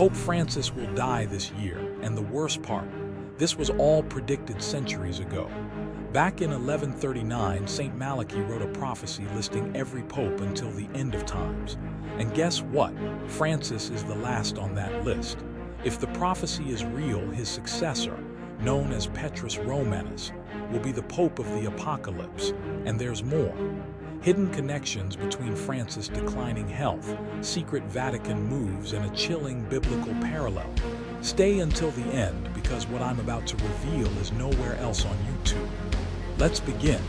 Pope Francis will die this year, and the worst part, this was all predicted centuries ago. Back in 1139, Saint Malachy wrote a prophecy listing every pope until the end of times. And guess what? Francis is the last on that list. If the prophecy is real, his successor, known as Petrus Romanus, will be the Pope of the Apocalypse. And there's more. Hidden connections between Francis' declining health, secret Vatican moves, and a chilling biblical parallel. Stay until the end, because what I'm about to reveal is nowhere else on YouTube. Let's begin.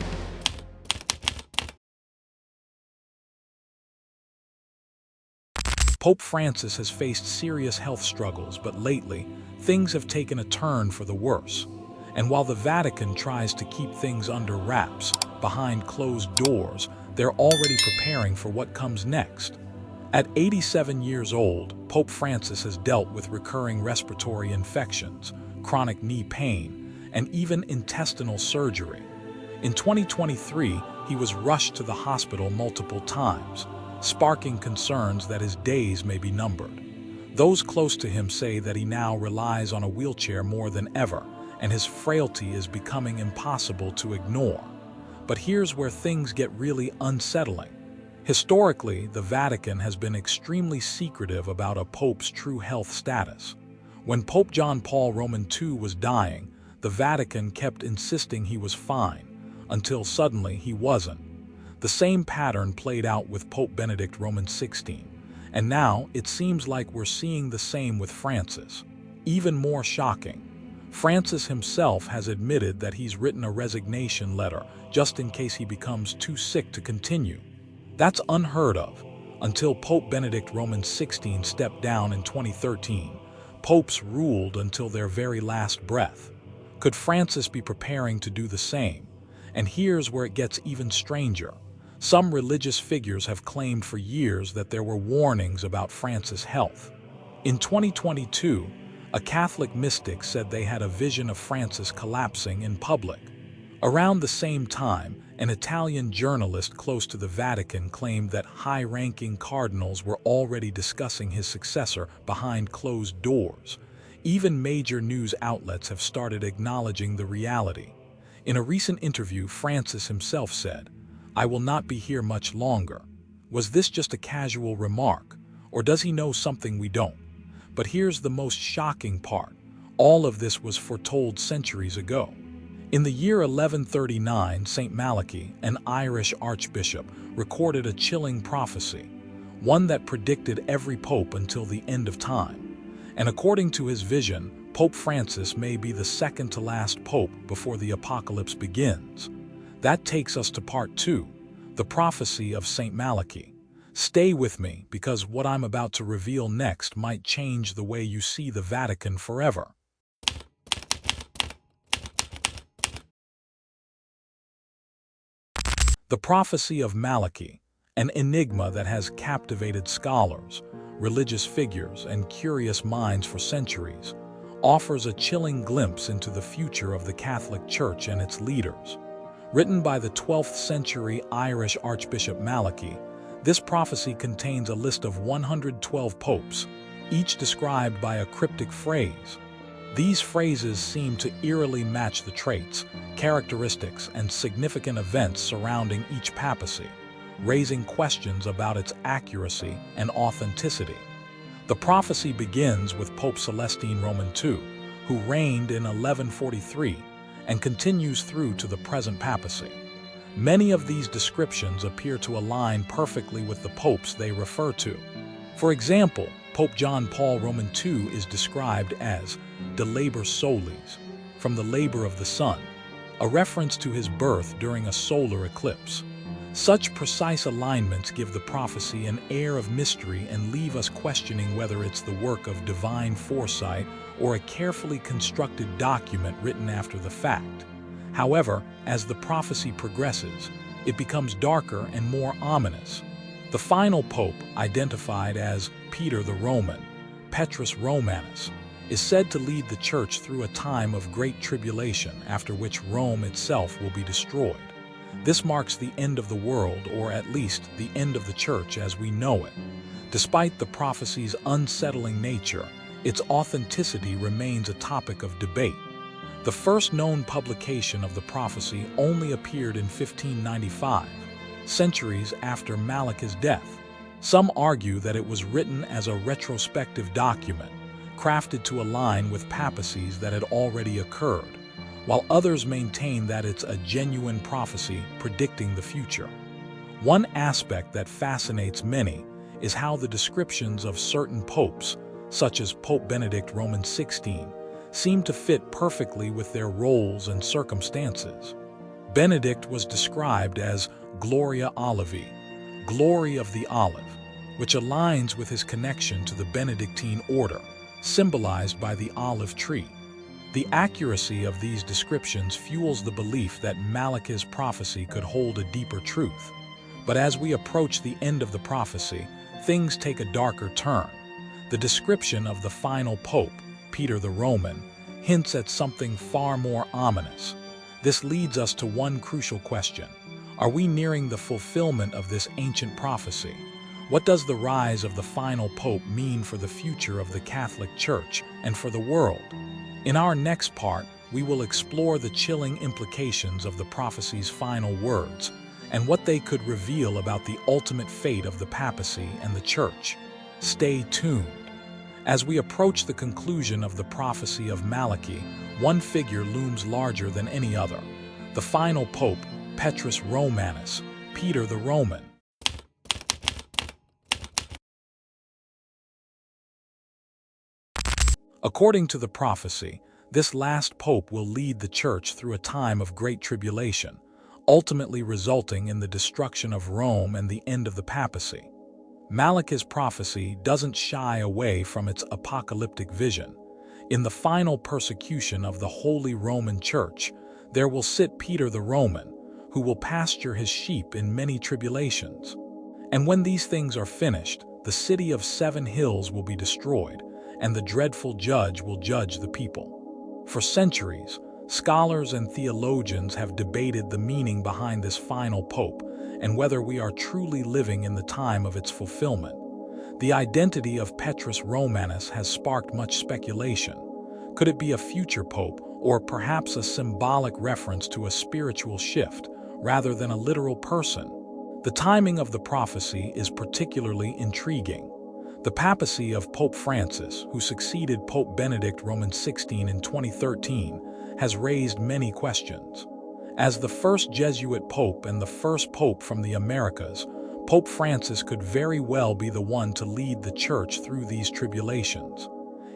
Pope Francis has faced serious health struggles, but lately, things have taken a turn for the worse. And while the Vatican tries to keep things under wraps, behind closed doors, they're already preparing for what comes next. At 87 years old, Pope Francis has dealt with recurring respiratory infections, chronic knee pain, and even intestinal surgery. In 2023, he was rushed to the hospital multiple times, sparking concerns that his days may be numbered. Those close to him say that he now relies on a wheelchair more than ever, and his frailty is becoming impossible to ignore. But here's where things get really unsettling. Historically, the Vatican has been extremely secretive about a pope's true health status. When Pope John Paul II was dying, the Vatican kept insisting he was fine, until suddenly he wasn't. The same pattern played out with Pope Benedict XVI, and now it seems like we're seeing the same with Francis. Even more shocking, Francis himself has admitted that he's written a resignation letter just in case he becomes too sick to continue. That's unheard of. Until Pope Benedict XVI stepped down in 2013, popes ruled until their very last breath. Could Francis be preparing to do the same? And here's where it gets even stranger. Some religious figures have claimed for years that there were warnings about Francis' health. In 2022, a Catholic mystic said they had a vision of Francis collapsing in public. Around the same time, an Italian journalist close to the Vatican claimed that high-ranking cardinals were already discussing his successor behind closed doors. Even major news outlets have started acknowledging the reality. In a recent interview, Francis himself said, "I will not be here much longer." Was this just a casual remark, or does he know something we don't? But here's the most shocking part. All of this was foretold centuries ago. In the year 1139, Saint Malachy, an Irish archbishop, recorded a chilling prophecy, one that predicted every pope until the end of time. And according to his vision, Pope Francis may be the second to last pope before the apocalypse begins. That takes us to part 2, the prophecy of Saint Malachy. Stay with me, because what I'm about to reveal next might change the way you see the Vatican forever. The Prophecy of Malachy, an enigma that has captivated scholars, religious figures, and curious minds for centuries, offers a chilling glimpse into the future of the Catholic Church and its leaders. Written by the 12th century Irish Archbishop Malachy, this prophecy contains a list of 112 popes, each described by a cryptic phrase. These phrases seem to eerily match the traits, characteristics, and significant events surrounding each papacy, raising questions about its accuracy and authenticity. The prophecy begins with Pope Celestine Roman II, who reigned in 1143 and continues through to the present papacy. Many of these descriptions appear to align perfectly with the popes they refer to. For example, Pope John Paul II is described as de labor solis, from the labor of the sun, a reference to his birth during a solar eclipse. Such precise alignments give the prophecy an air of mystery and leave us questioning whether it's the work of divine foresight or a carefully constructed document written after the fact. However, as the prophecy progresses, it becomes darker and more ominous. The final pope, identified as Peter the Roman, Petrus Romanus, is said to lead the Church through a time of great tribulation, after which Rome itself will be destroyed. This marks the end of the world, or at least the end of the Church as we know it. Despite the prophecy's unsettling nature, its authenticity remains a topic of debate. The first known publication of the prophecy only appeared in 1595, centuries after Malachy's death. Some argue that it was written as a retrospective document, crafted to align with papacies that had already occurred, while others maintain that it's a genuine prophecy predicting the future. One aspect that fascinates many is how the descriptions of certain popes, such as Pope Benedict Roman XVI, seem to fit perfectly with their roles and circumstances. Benedict was described as Gloria Olivi, glory of the olive, which aligns with his connection to the Benedictine order, symbolized by the olive tree. The accuracy of these descriptions fuels the belief that Malachy's prophecy could hold a deeper truth. But as we approach the end of the prophecy, things take a darker turn. The description of the final pope, Peter the Roman, hints at something far more ominous. This leads us to one crucial question. Are we nearing the fulfillment of this ancient prophecy? What does the rise of the final pope mean for the future of the Catholic Church and for the world? In our next part, we will explore the chilling implications of the prophecy's final words and what they could reveal about the ultimate fate of the papacy and the Church. Stay tuned. As we approach the conclusion of the prophecy of Malachy, one figure looms larger than any other: the final pope, Petrus Romanus, Peter the Roman. According to the prophecy, this last pope will lead the Church through a time of great tribulation, ultimately resulting in the destruction of Rome and the end of the papacy. Malachy's prophecy doesn't shy away from its apocalyptic vision. In the final persecution of the Holy Roman Church, there will sit Peter the Roman, who will pasture his sheep in many tribulations. And when these things are finished, the city of 7 hills will be destroyed, and the dreadful judge will judge the people. For centuries, scholars and theologians have debated the meaning behind this final pope and whether we are truly living in the time of its fulfillment. The identity of Petrus Romanus has sparked much speculation. Could it be a future pope, or perhaps a symbolic reference to a spiritual shift rather than a literal person? The timing of the prophecy is particularly intriguing. The papacy of Pope Francis, who succeeded Pope Benedict Roman XVI in 2013, has raised many questions. As the first Jesuit pope and the first pope from the Americas, Pope Francis could very well be the one to lead the Church through these tribulations.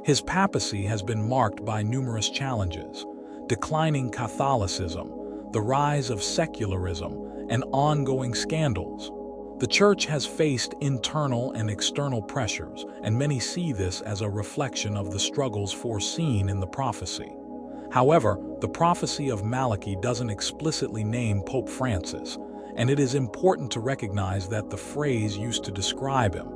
His papacy has been marked by numerous challenges: declining Catholicism, the rise of secularism, and ongoing scandals. The Church has faced internal and external pressures, and many see this as a reflection of the struggles foreseen in the prophecy. However, the prophecy of Malachy doesn't explicitly name Pope Francis, and it is important to recognize that the phrase used to describe him,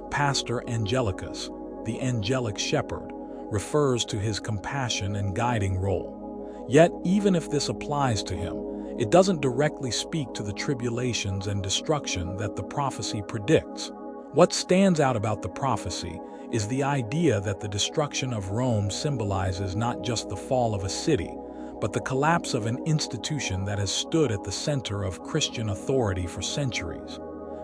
Pastor Angelicus, the angelic shepherd, refers to his compassion and guiding role. Yet, even if this applies to him, it doesn't directly speak to the tribulations and destruction that the prophecy predicts. What stands out about the prophecy is the idea that the destruction of Rome symbolizes not just the fall of a city, but the collapse of an institution that has stood at the center of Christian authority for centuries.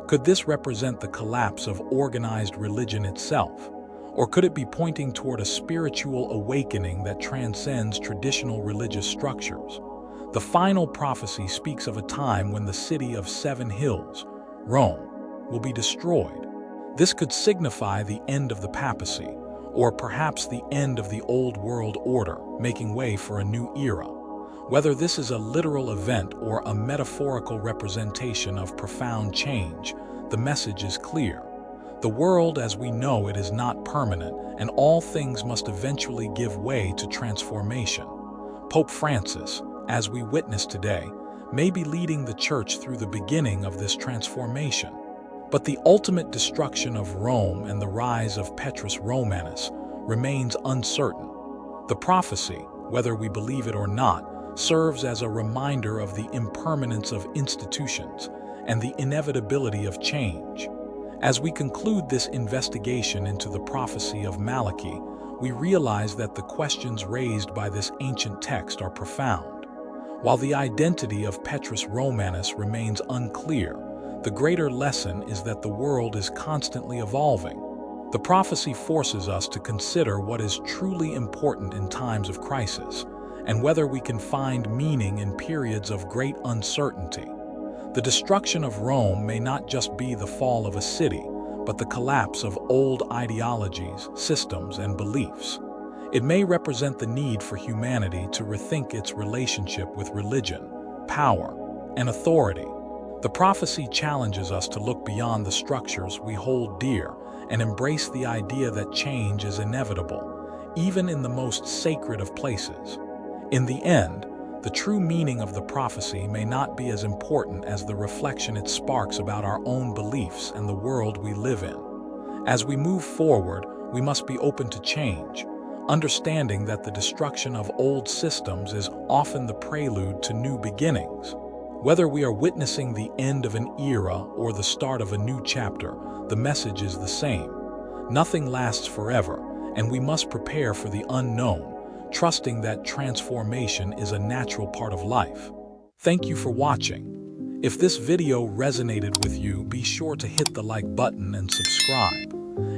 Could this represent the collapse of organized religion itself? Or could it be pointing toward a spiritual awakening that transcends traditional religious structures? The final prophecy speaks of a time when the city of 7 hills, Rome, will be destroyed. This could signify the end of the papacy, or perhaps the end of the old world order, making way for a new era. Whether this is a literal event or a metaphorical representation of profound change, the message is clear. The world as we know it is not permanent, and all things must eventually give way to transformation. Pope Francis, as we witness today, may be leading the Church through the beginning of this transformation. But the ultimate destruction of Rome and the rise of Petrus Romanus remains uncertain. The prophecy, whether we believe it or not, serves as a reminder of the impermanence of institutions and the inevitability of change. As we conclude this investigation into the prophecy of Malachy, we realize that the questions raised by this ancient text are profound. While the identity of Petrus Romanus remains unclear, the greater lesson is that the world is constantly evolving. The prophecy forces us to consider what is truly important in times of crisis, and whether we can find meaning in periods of great uncertainty. The destruction of Rome may not just be the fall of a city, but the collapse of old ideologies, systems, and beliefs. It may represent the need for humanity to rethink its relationship with religion, power, and authority. The prophecy challenges us to look beyond the structures we hold dear and embrace the idea that change is inevitable, even in the most sacred of places. In the end, the true meaning of the prophecy may not be as important as the reflection it sparks about our own beliefs and the world we live in. As we move forward, we must be open to change, understanding that the destruction of old systems is often the prelude to new beginnings. Whether we are witnessing the end of an era or the start of a new chapter, the message is the same. Nothing lasts forever, and we must prepare for the unknown, trusting that transformation is a natural part of life. Thank you for watching. If this video resonated with you, be sure to hit the like button and subscribe.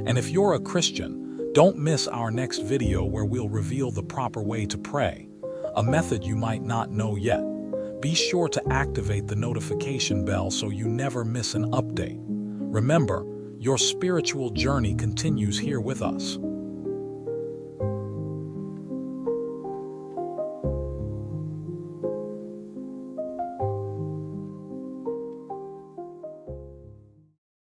And if you're a Christian, don't miss our next video where we'll reveal the proper way to pray, a method you might not know yet. Be sure to activate the notification bell so you never miss an update. Remember, your spiritual journey continues here with us.